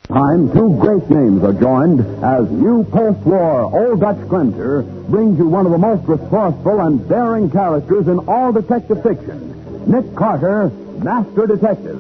Time, two great names are joined as new post-war Old Dutch Cleanser brings you one of the most resourceful and daring characters in all detective fiction, Nick Carter, Master Detective.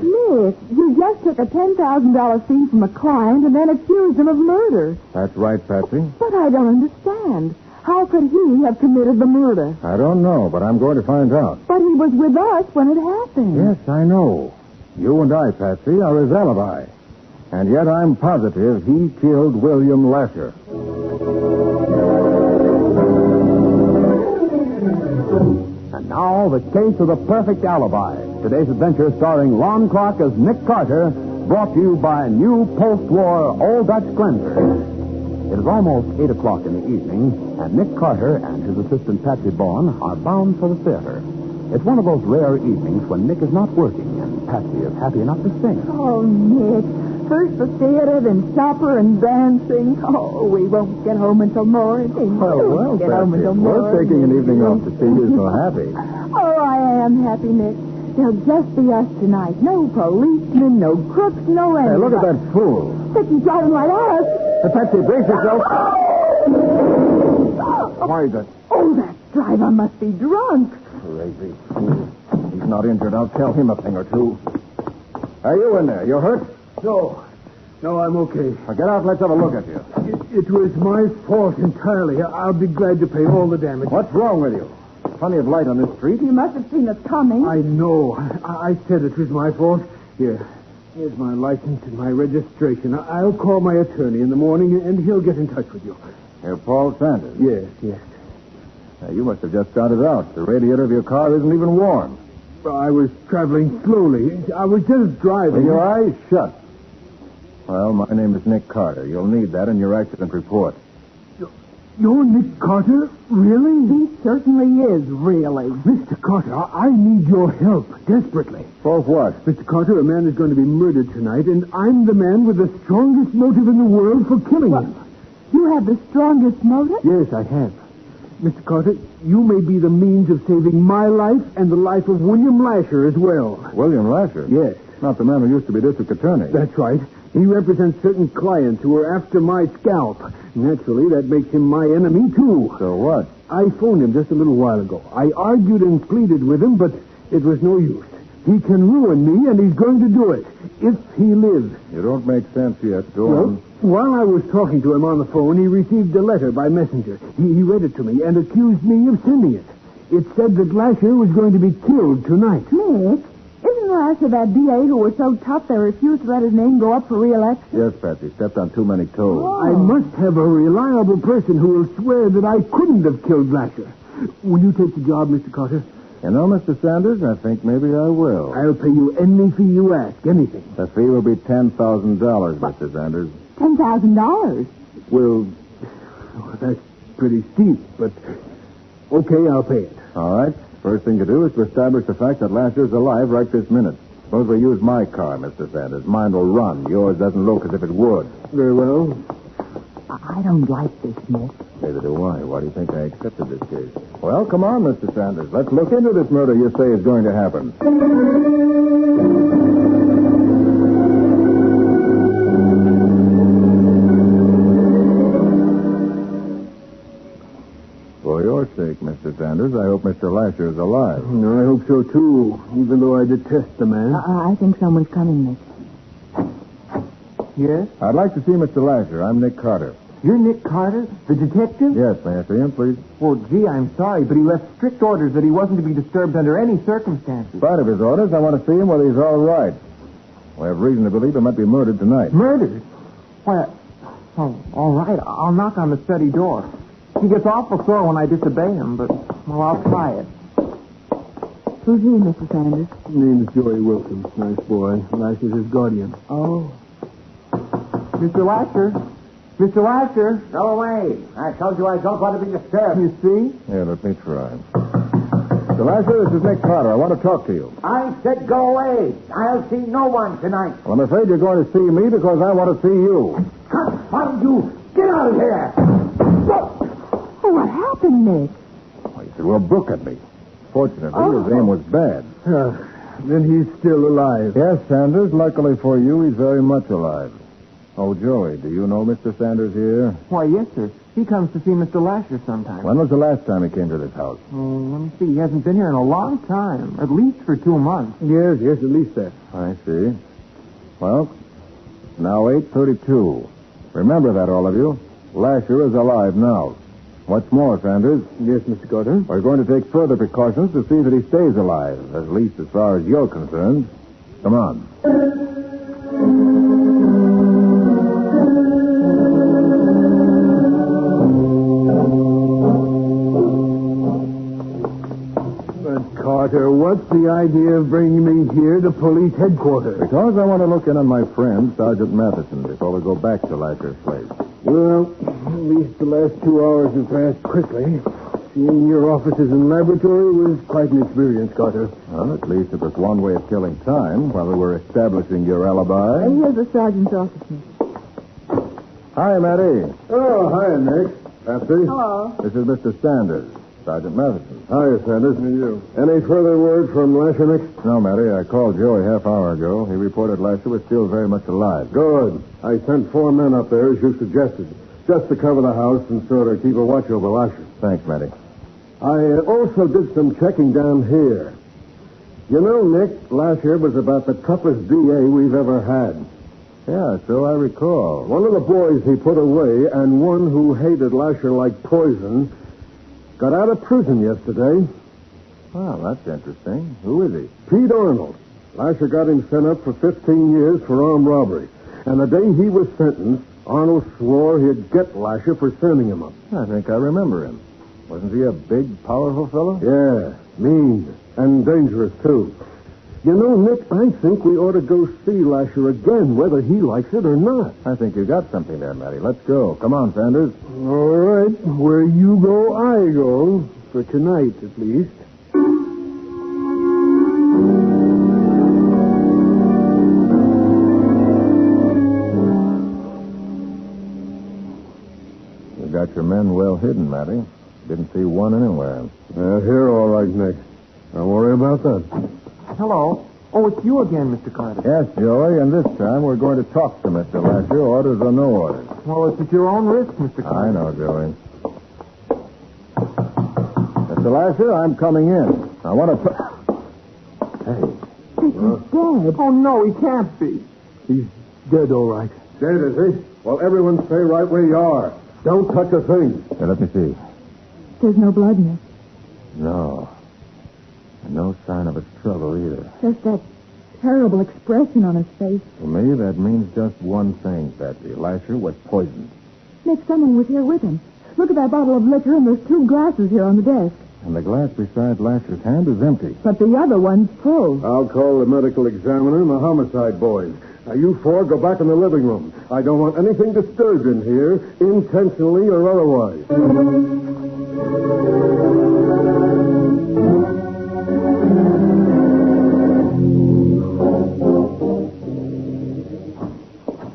Nick, you just took a $10,000 fee from a client and then accused him of murder. That's right, Patsy. But I don't understand. How could he have committed the murder? I don't know, but I'm going to find out. But he was with us when it happened. Yes, I know. You and I, Patsy, are his alibi. And yet I'm positive he killed William Lasher. And now, the case of the perfect alibi. Today's adventure starring Lon Clark as Nick Carter, brought to you by new post-war Old Dutch Cleanser. It is almost 8 o'clock in the evening, and Nick Carter and his assistant Patsy Bowen are bound for the theater. It's one of those rare evenings when Nick is not working, and Patsy is happy enough to sing. Oh, Nick. First the theater, then supper and dancing. Oh, we won't get home until morning. Well, get home Patsy, until we're morning. taking an evening off to see you so happy. Oh, I am happy, Nick. There'll just be us tonight. No policemen, no crooks, no Hey, anybody. look at that fool. He's driving right at us. Patsy, brace yourself. Why is that? Oh, that driver must be drunk. Crazy fool. He's not injured. I'll tell him a thing or two. Are you in there? You hurt? No, I'm okay. Now get out and let's have a look at you. It was my fault entirely. I'll be glad to pay all the damage. What's wrong with you? Plenty of light on this street. You must have seen us coming. I know. I said it was my fault. Here's my license and my registration. I'll call my attorney in the morning, and he'll get in touch with you. You're Paul Sanders. Yes. Now, you must have just started out. The radiator of your car isn't even warm. I was traveling slowly. I was just driving. With your eyes shut. Well, my name is Nick Carter. You'll need that in your accident report. You're Nick Carter? Really? He certainly is, really. Mr. Carter, I need your help desperately. For what? Mr. Carter, a man is going to be murdered tonight, and I'm the man with the strongest motive in the world for killing him. You have the strongest motive? Yes, I have. Mr. Carter, you may be the means of saving my life and the life of William Lasher as well. William Lasher? Yes. Not the man who used to be district attorney. That's right. He represents certain clients who are after my scalp. Naturally, that makes him my enemy, too. So what? I phoned him just a little while ago. I argued and pleaded with him, but it was no use. He can ruin me, and he's going to do it, if he lives. You don't make sense yet. Go on. While I was talking to him on the phone, he received a letter by messenger. He read it to me and accused me of sending it. It said that Lasher was going to be killed tonight. Nick, isn't Lasher that DA who was so tough they refused to let his name go up for re-election? Yes, Patsy. Stepped on too many toes. Oh. I must have a reliable person who will swear that I couldn't have killed Lasher. Will you take the job, Mr. Carter? You know, Mr. Sanders, I think maybe I will. I'll pay you any fee you ask, anything. The fee will be $10,000, Mr. Sanders. $10,000. Well, that's pretty steep, but okay, I'll pay it. All right. First thing to do is to establish the fact that Lasher's alive right this minute. Suppose we use my car, Mr. Sanders. Mine will run. Yours doesn't look as if it would. Very well. I don't like this, Nick. Neither do I. Why do you think I accepted this case? Well, come on, Mr. Sanders. Let's look into this murder you say is going to happen. For your sake, Mr. Sanders, I hope Mr. Lasher is alive. No, I hope so, too, even though I detest the man. I think someone's coming, Nick. Yes? I'd like to see Mr. Lasher. I'm Nick Carter. You're Nick Carter, the detective? Yes, may I see him, please? Well, gee, I'm sorry, but he left strict orders that he wasn't to be disturbed under any circumstances. In spite of his orders, I want to see him whether he's all right. We have reason to believe he might be murdered tonight. Murdered? Why, all right. I'll knock on the study door. He gets awful sore when I disobey him, but, well, I'll try it. Who's he, Mr. Sanders? His name's Joey Wilson. Nice boy. Lasher's his guardian. Oh. Mr. Lasher? Mr. Lasher? Go away. I told you I don't want to be disturbed. You see? Here, let me try. Mr. Lasher, this is Nick Carter. I want to talk to you. I said go away. I'll see no one tonight. Well, I'm afraid you're going to see me because I want to see you. Confound you. Get out of here. Oh, what happened, Nick? Well, you It will book at me. Fortunately, his aim was bad. Then he's still alive. Yes, Sanders. Luckily for you, he's very much alive. Oh, Joey, do you know Mr. Sanders here? Why, yes, sir. He comes to see Mr. Lasher sometimes. When was the last time he came to this house? Let me see. He hasn't been here in a long time. At least for 2 months. Yes, at least that. I see. Well, now 8:32. Remember that, all of you. Lasher is alive now. What's more, Sanders? Yes, Mr. Carter. We're going to take further precautions to see that he stays alive, at least as far as you're concerned. Come on. But, Carter, what's the idea of bringing me here to police headquarters? Because I want to look in on my friend, Sergeant Mathison, before we go back to Lasher's place. Well, at least the last 2 hours have passed quickly. Seeing your offices and laboratory was quite an experience, Carter. Well, at least it was one way of killing time while we were establishing your alibi. And here's the sergeant's office. Hi, Matty. Oh, hi, Nick. Patsy. Hello. This is Mr. Sanders, Sergeant Mathison. Hiya, Sanders. How are you? Any further word from Lasher, Nick? No, Matty, I called Joey half hour ago. He reported Lasher was still very much alive. Good. I sent 4 men up there, as you suggested, just to cover the house and sort of keep a watch over Lasher. Thanks, Matty. I also did some checking down here. You know, Nick, Lasher was about the toughest DA we've ever had. Yeah, so I recall. One of the boys he put away, and one who hated Lasher like poison, got out of prison yesterday. Well, that's interesting. Who is he? Pete Arnold. Lasher got him sent up for 15 years for armed robbery. And the day he was sentenced, Arnold swore he'd get Lasher for sending him up. I think I remember him. Wasn't he a big, powerful fellow? Yeah, mean and dangerous, too. You know, Nick, I think we ought to go see Lasher again, whether he likes it or not. I think you got something there, Matty. Let's go. Come on, Sanders. All right. Where you go, I go. For tonight, at least. You got your men well hidden, Matty. Didn't see one anywhere. Here, all right, Nick. Don't worry about that. Hello. Oh, it's you again, Mr. Carter. Yes, Joey, and this time we're going to talk to Mr. Lasher, orders or no orders. Well, it's at your own risk, Mr. Carter. I know, Joey. Mr. Lasher, I'm coming in. I want to... Hey. He's dead. Oh, no, he can't be. He's dead, all right. Dead, is he? Well, everyone stay right where you are. Don't touch a thing. Here, let me see. There's no blood, Nick. No. And no sign of a struggle either. Just that terrible expression on his face. For me, that means just one thing, Patsy. Lasher was poisoned. Nick, someone was here with him. Look at that bottle of liquor, and there's 2 glasses here on the desk. And the glass beside Lasher's hand is empty. But the other one's full. I'll call the medical examiner and the homicide boys. Now, you 4 go back in the living room. I don't want anything disturbed in here, intentionally or otherwise.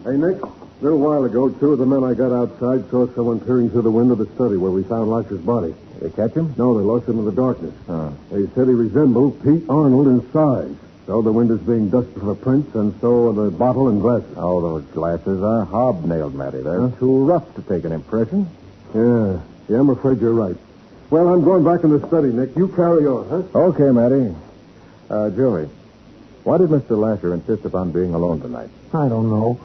Hey, Nick, a little while ago, 2 of the men I got outside saw someone peering through the window of the study where we found Lasher's body. Did they catch him? No, they lost him in the darkness. Oh. They said he resembled Pete Arnold in size. So the window's being dusted for prints, and so are the bottle and glasses. Oh, those glasses are hobnailed, Matty. They're too rough to take an impression. Yeah, I'm afraid you're right. Well, I'm going back in the study, Nick. You carry on, huh? Okay, Matty. Joey, why did Mr. Lasher insist upon being alone tonight? I don't know.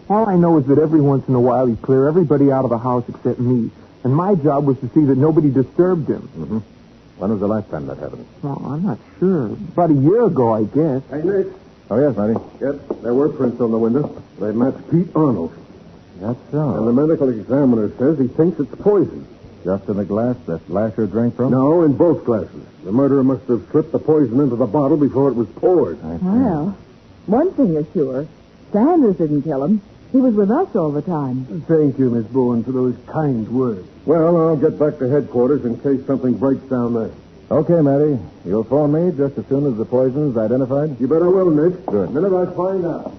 All I know is that every once in a while he'd clear everybody out of the house except me. And my job was to see that nobody disturbed him. Mm-hmm. When was the last time that happened? Well, I'm not sure. About a year ago, I guess. Hey, Nick. Oh, yes, Matty. Yep, there were prints on the window. They match Pete Arnold. That's so. And the medical examiner says he thinks it's poison. Just in the glass that Lasher drank from? No, in both glasses. The murderer must have slipped the poison into the bottle before it was poured. Well, one thing is sure. Sanders didn't kill him. He was with us all the time. Thank you, Miss Bowen, for those kind words. Well, I'll get back to headquarters in case something breaks down there. Okay, Matty. You'll phone me just as soon as the poison's identified? You better will, Nick. Good. The minute I find out.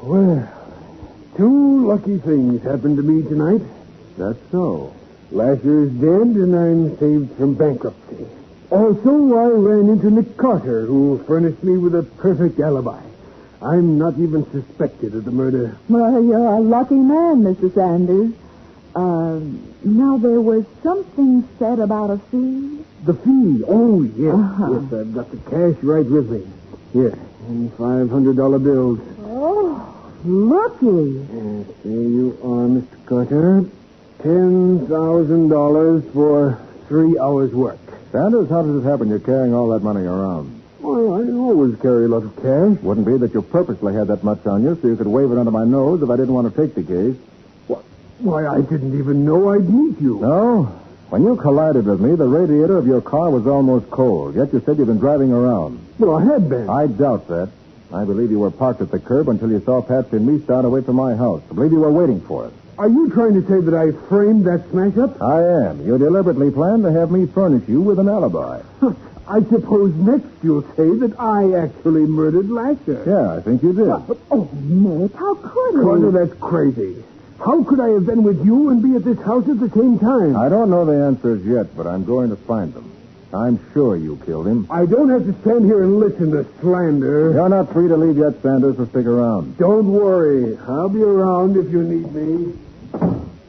Well, 2 lucky things happened to me tonight. That's so. Lasher's dead, and I'm saved from bankruptcy. Also, I ran into Nick Carter, who furnished me with a perfect alibi. I'm not even suspected of the murder. Well, you're a lucky man, Mr. Sanders. Now, there was something said about a fee. The fee? Oh, yes. Uh-huh. Yes, I've got the cash right with me. Here, in $500 bills. Oh, looky. Yes, there you are, Mr. Carter. $10,000 for 3 hours' work. Sanders, how does it happen you're carrying all that money around? Well, I always carry a lot of cash. Wouldn't be that you purposely had that much on you so you could wave it under my nose if I didn't want to take the case. Why, I didn't even know I'd meet you. No? When you collided with me, the radiator of your car was almost cold, yet you said you'd been driving around. Well, I had been. I doubt that. I believe you were parked at the curb until you saw Patsy and me start away from my house. I believe you were waiting for us. Are you trying to say that I framed that smash-up? I am. You deliberately planned to have me furnish you with an alibi. I suppose next you'll say that I actually murdered Lasher. Yeah, I think you did. Oh, Nick, how could you? Carter, that's crazy. How could I have been with you and be at this house at the same time? I don't know the answers yet, but I'm going to find them. I'm sure you killed him. I don't have to stand here and listen to slander. You're not free to leave yet, Sanders, so stick around. Don't worry. I'll be around if you need me.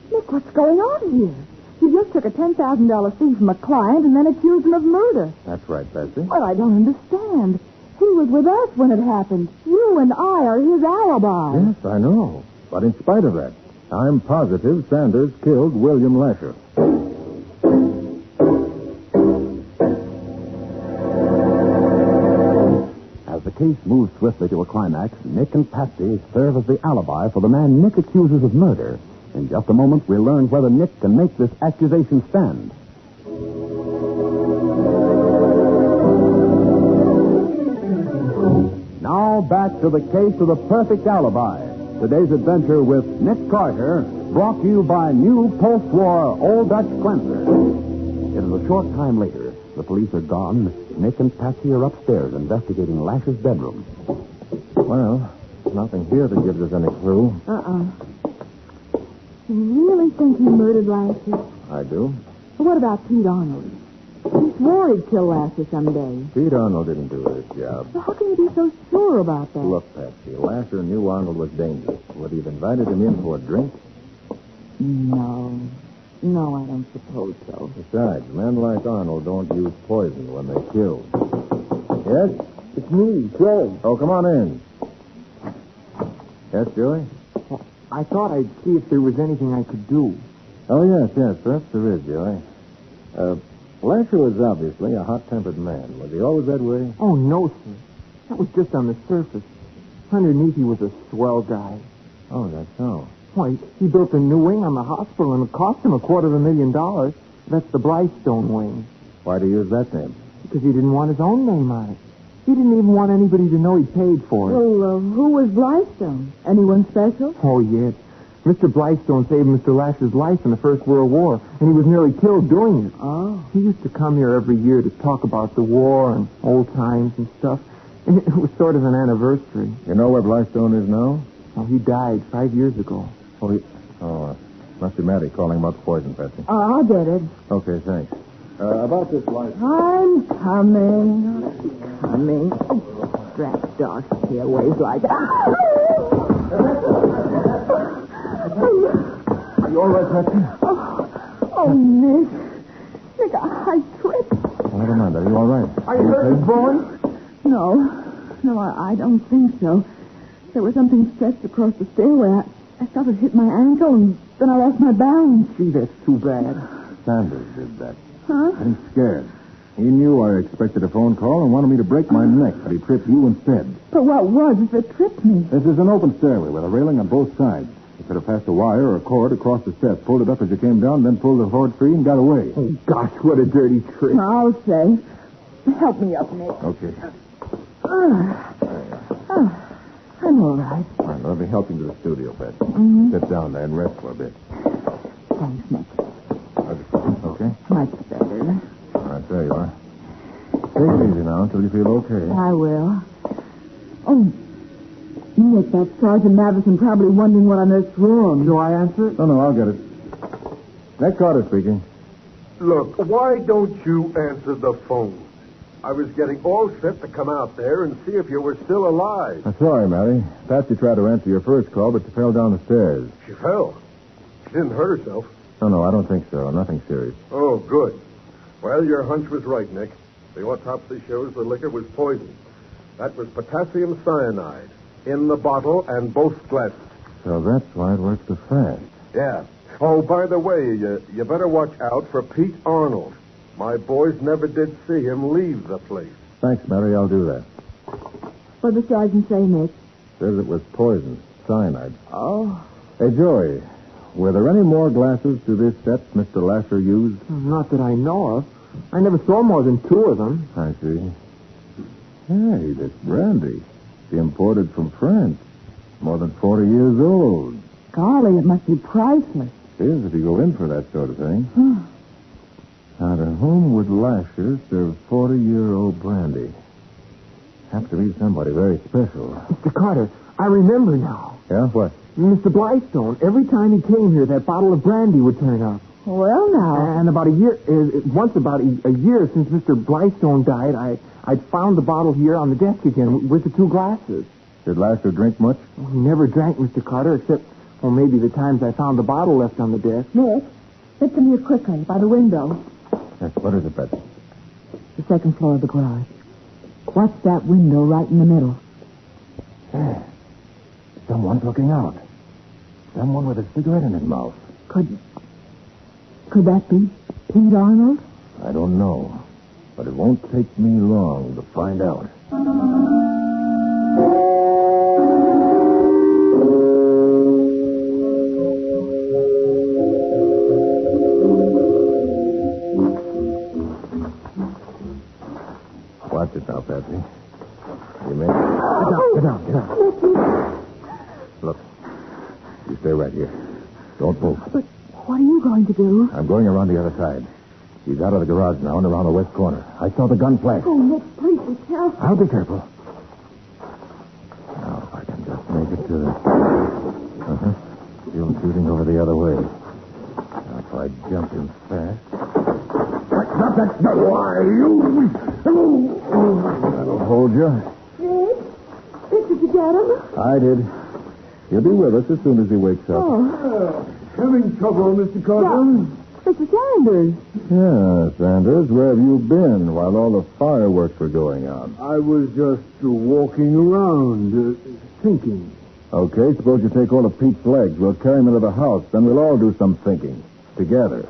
Nick, what's going on here? You just took a $10,000 fee from a client and then accused him of murder. That's right, Patsy. Well, I don't understand. He was with us when it happened. You and I are his alibi. Yes, I know. But in spite of that, I'm positive Sanders killed William Lasher. As the case moves swiftly to a climax, Nick and Patsy serve as the alibi for the man Nick accuses of murder. In just a moment, we'll learn whether Nick can make this accusation stand. Now back to the case of the perfect alibi. Today's adventure with Nick Carter, brought to you by new post-war Old Dutch cleanser. It is a short time later. The police are gone. Nick and Patsy are upstairs investigating Lasher's bedroom. Well, nothing here that gives us any clue. Do you really think he murdered Lasher? I do. Well, what about Pete Arnold? He swore he'd kill Lasher someday. Pete Arnold didn't do this job. Well, how can you be so sure about that? Look, Patsy, Lasher knew Arnold was dangerous. Would he have invited him in for a drink? No, I don't suppose so. Besides, men like Arnold don't use poison when they kill. Yes? It's me, Joe. Oh, come on in. Yes, Joey? I thought I'd see if there was anything I could do. Oh, yes, perhaps there is, Joey. Lasher was obviously a hot-tempered man. Was he always that way? Oh, no, sir. That was just on the surface. Underneath, he was a swell guy. Oh, that's so. Why, he built a new wing on the hospital, and it cost him $250,000. That's the Blystone wing. Why do you use that name? Because he didn't want his own name on it. He didn't even want anybody to know he paid for it. Well, who was Blystone? Anyone special? Oh, yes. Mr. Blystone saved Mr. Lasher's life in the First World War, and he was nearly killed doing it. Oh. He used to come here every year to talk about the war and old times and stuff. And it was sort of an anniversary. You know where Blystone is now? Oh, he died 5 years ago. Must be Matty calling about the poison, Patsy. I'll get it. Okay, thanks. About this light. I'm coming. Oh, drat dark stairways like that. You all right, Patsy? Oh, Nick. Nick, I tripped. Well, never mind. Are you all right? Are you hurt, Bowen? No, I don't think so. There was something stretched across the stairway. I felt it hit my ankle, and then I lost my balance. Gee, that's too bad. Sanders did that. Huh? And he's scared. He knew I expected a phone call and wanted me to break my neck, but he tripped you instead. But what was it that tripped me? This is an open stairway with a railing on both sides. You could have passed a wire or a cord across the steps, pulled it up as you came down, then pulled the cord free and got away. Oh, gosh, what a dirty trick. I'll say. Help me up, Nick. Okay. I'm all right. All right, let me help you to the studio, Patsy. Mm-hmm. Sit down there and rest for a bit. Thanks, Nick. Okay? Much better. All right, there you are. Take it easy now until you feel okay. I will. Oh, Nick, that Sergeant Mathison probably wondering what on earth's wrong. Do I answer it? No, I'll get it. Nick Carter speaking. Look, why don't you answer the phone? I was getting all set to come out there and see if you were still alive. I'm sorry, Matty. Patsy tried to answer your first call, but she fell down the stairs. She fell. She didn't hurt herself. No, I don't think so. Nothing serious. Oh, good. Well, your hunch was right, Nick. The autopsy shows the liquor was poison. That was potassium cyanide in the bottle and both glasses. So that's why it worked so fast. Yeah. Oh, by the way, you better watch out for Pete Arnold. My boys never did see him leave the place. Thanks, Mary. I'll do that. What did the sergeant say, Nick? Says it was poison, cyanide. Oh. Hey, Joey, were there any more glasses to this set Mr. Lasher used? Not that I know of. I never saw more than 2 of them. I see. Hey, this brandy. She imported from France. More than 40 years old. Golly, it must be priceless. Is if you go in for that sort of thing. Now, to whom would Lasher serve 40-year-old brandy? Have to be somebody very special. Mr. Carter, I remember now. Yeah, what? Mr. Blystone, every time he came here, that bottle of brandy would turn up. Well, now. And about a year, once about a year since Mr. Blystone died, I'd found the bottle here on the desk again with the 2 glasses. Did Lasher drink much? Well, he never drank, Mr. Carter, except, well, maybe the times I found the bottle left on the desk. Nick, get them here quickly, by the window. Yes, what is it, Betsy? The second floor of the garage. Watch that window right in the middle. Yeah. Someone's looking out. Someone with a cigarette in his mouth. Could that be Pete Arnold? I don't know. But it won't take me long to find out. Watch it now, Patsy. You may... Get down. Look, you stay right here. Don't move. But what are you going to do? I'm going around the other side. He's out of the garage now and around the west corner. I saw the gun flash. Oh, Nick, please be careful. I'll be careful. Now, if I can just make it to the... Still shooting over the other way. Now, if I jump him fast... Stop that! No, why, you... That'll hold you. Nick, did you get him? I did. He'll be with us as soon as he wakes up. Oh. Having trouble, Mr. Carter? Mr. Sanders. Yeah, Sanders, where have you been while all the fireworks were going on? I was just walking around, thinking. Okay, suppose you take all of Pete's legs. We'll carry him into the house. Then we'll all do some thinking. Together.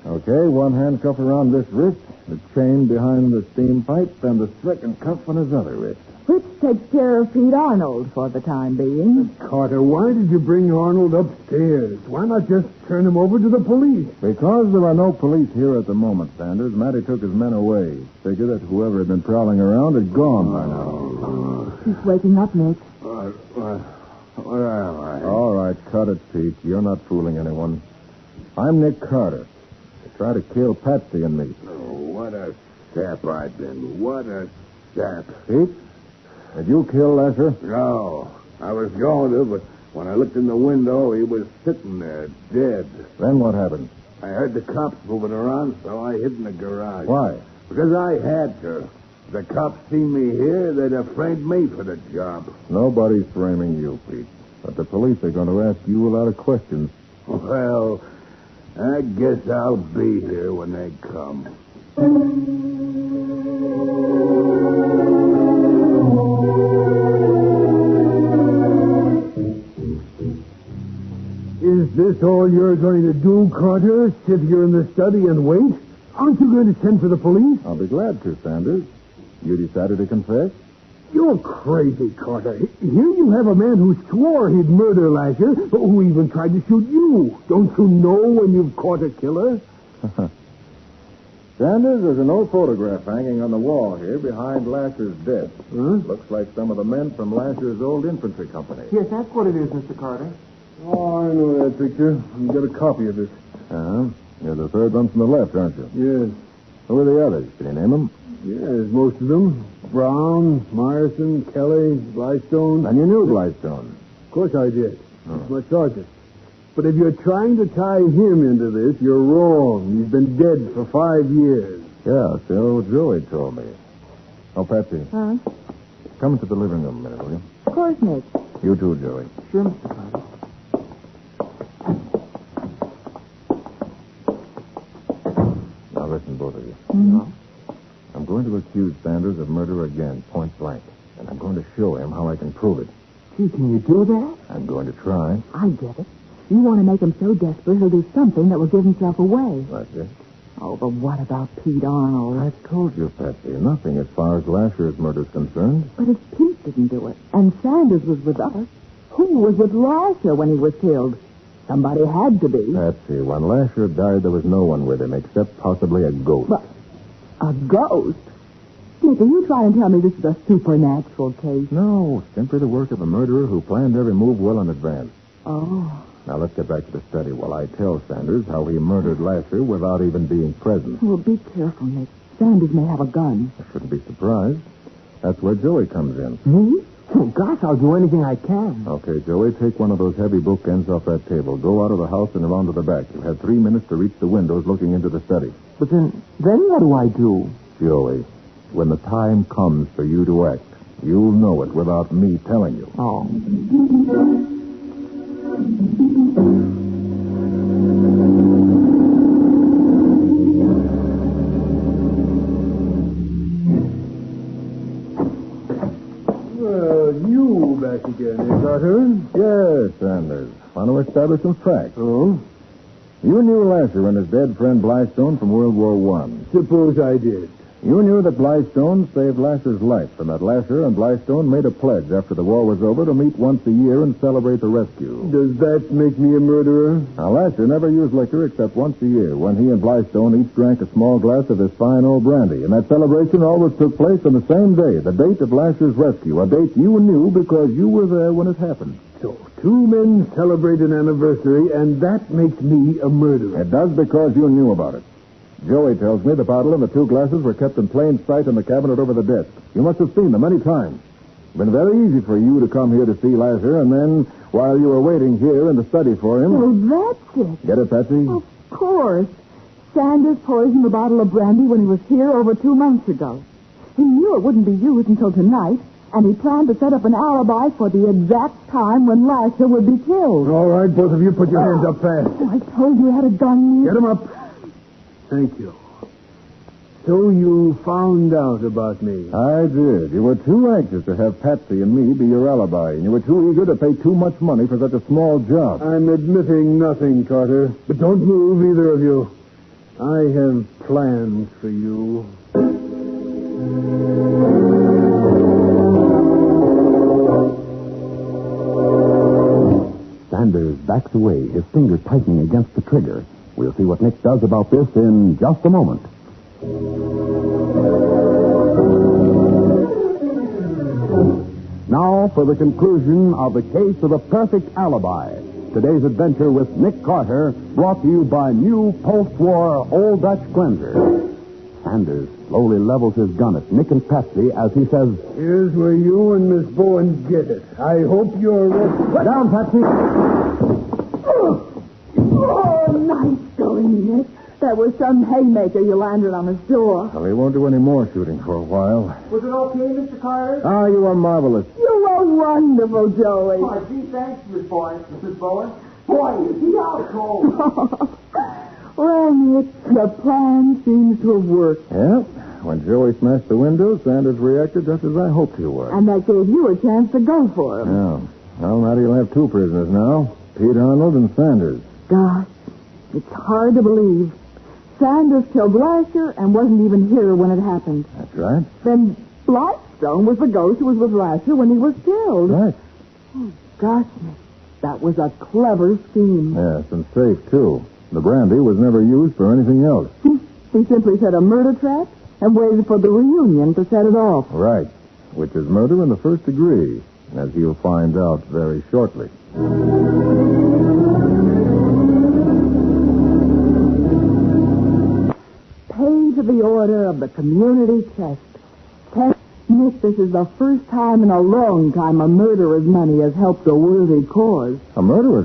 Okay, one handcuff around this wrist, the chain behind the steam pipe, and the second cuff on his other wrist. Which takes care of Pete Arnold for the time being. Carter, why did you bring Arnold upstairs? Why not just turn him over to the police? Because there are no police here at the moment, Sanders, Matty took his men away. Figured that whoever had been prowling around had gone by now. He's waking up, Nick. Where am I? All right, cut it, Pete. You're not fooling anyone. I'm Nick Carter. They try to kill Patsy and me. Oh, what a sap I've been. What a sap. Pete? Did you kill Lasher? No, I was going to, but when I looked in the window, he was sitting there, dead. Then what happened? I heard the cops moving around, so I hid in the garage. Why? Because I had to. If the cops seen me here, they'd have framed me for the job. Nobody's framing you, Pete. But the police are going to ask you a lot of questions. Well, I guess I'll be here when they come. Is this all you're going to do, Carter? Sit here in the study and wait? Aren't you going to send for the police? I'll be glad to, Sanders. You decided to confess? You're crazy, Carter. Here you have a man who swore he'd murder Lasher, but who even tried to shoot you. Don't you know when you've caught a killer? Sanders, there's an old photograph hanging on the wall here behind Lasher's desk. Huh? Looks like some of the men from Lasher's old infantry company. Yes, that's what it is, Mr. Carter. Oh, I know that picture. You got a copy of it. You're the third one from the left, aren't you? Yes. Who are the others? Can you name them? Yes, most of them. Brown, Myerson, Kelly, Blystone. And you knew Blystone. Of course I did. He's my sergeant. But if you're trying to tie him into this, you're wrong. He's been dead for 5 years. Yeah, so Joey told me. Oh, Patsy. Huh? Come into the living room a minute, will you? Of course, Nick. You too, Joey. Sure, Mr. Carter. Now listen, both of you. Mm-hmm. I'm going to accuse Sanders of murder again, point blank. And I'm going to show him how I can prove it. Gee, can you do that? I'm going to try. I get it. You want to make him so desperate he'll do something that will give himself away. That's it. Oh, but what about Pete Arnold? I told you, Patsy, nothing as far as Lasher's murder's concerned. But if Pete didn't do it, and Sanders was with us, who was with Lasher when he was killed? Somebody had to be. Patsy, when Lasher died, there was no one with him except possibly a ghost. But a ghost? Nick, are you trying to tell me this is a supernatural case? No, simply the work of a murderer who planned every move well in advance. Oh. Now, let's get back to the study while I tell Sanders how he murdered Lasher without even being present. Well, be careful, Nick. Sanders may have a gun. I shouldn't be surprised. That's where Joey comes in. Me? Oh, gosh, I'll do anything I can. Okay, Joey, take one of those heavy bookends off that table. Go out of the house and around to the back. You have 3 minutes to reach the windows looking into the study. But then what do I do? Joey, when the time comes for you to act, you'll know it without me telling you. Oh. Well, you back again, eh, Carter? Yes, Sanders. Want to establish some facts. Oh? You knew Lasher and his dead friend Blystone from World War I. Suppose I did. You knew that Blystone saved Lasher's life, and that Lasher and Blystone made a pledge after the war was over to meet once a year and celebrate the rescue. Does that make me a murderer? Now, Lasher never used liquor except once a year, when he and Blystone each drank a small glass of his fine old brandy. And that celebration always took place on the same day, the date of Lasher's rescue, a date you knew because you were there when it happened. So, 2 men celebrate an anniversary, and that makes me a murderer. It does because you knew about it. Joey tells me the bottle and the 2 glasses were kept in plain sight in the cabinet over the desk. You must have seen them many times. It's been very easy for you to come here to see Lasher, and then, while you were waiting here in the study for him... Oh, that's it. Get it, Patsy? Of course. Sanders poisoned the bottle of brandy when he was here over 2 months ago. He knew it wouldn't be used until tonight, and he planned to set up an alibi for the exact time when Lasher would be killed. All right, both of you put your hands up fast. Oh, I told you he had a gun. Get him up. Thank you. So you found out about me. I did. You were too anxious to have Patsy and me be your alibi, and you were too eager to pay too much money for such a small job. I'm admitting nothing, Carter. But don't move, either of you. I have plans for you. Sanders backs away, his finger tightening against the trigger. We'll see what Nick does about this in just a moment. Now for the conclusion of the case of the perfect alibi. Today's adventure with Nick Carter, brought to you by new post-war Old Dutch cleanser. Sanders slowly levels his gun at Nick and Patsy as he says, Here's where you and Miss Bowen get it. I hope you're ready. "Down, Patsy!" Oh, nice going, Nick. That was some haymaker you landed on his door. Well, he won't do any more shooting for a while. Was it okay, Mr. Carter? Ah, you are marvelous. You were wonderful, Joey. Oh, gee, thanks, Mrs. Bowen. Boy, is he out cold. Well, Nick, the plan seems to have worked. Yeah. When Joey smashed the window, Sanders reacted just as I hoped he would. And that gave you a chance to go for him. Yeah. Well, now he'll have 2 prisoners now. Pete Arnold and Sanders. Gosh, it's hard to believe. Sanders killed Lasher and wasn't even here when it happened. That's right. Then Blystone was the ghost who was with Lasher when he was killed. Right. Oh, gosh, Nick, that was a clever scheme. Yes, and safe, too. The brandy was never used for anything else. He simply set a murder trap and waited for the reunion to set it off. Right. Which is murder in the first degree, as you'll find out very shortly. Page of the Order of the Community Chest. Nick, this is the first time in a long time a murderer's money has helped a worthy cause. A murderer's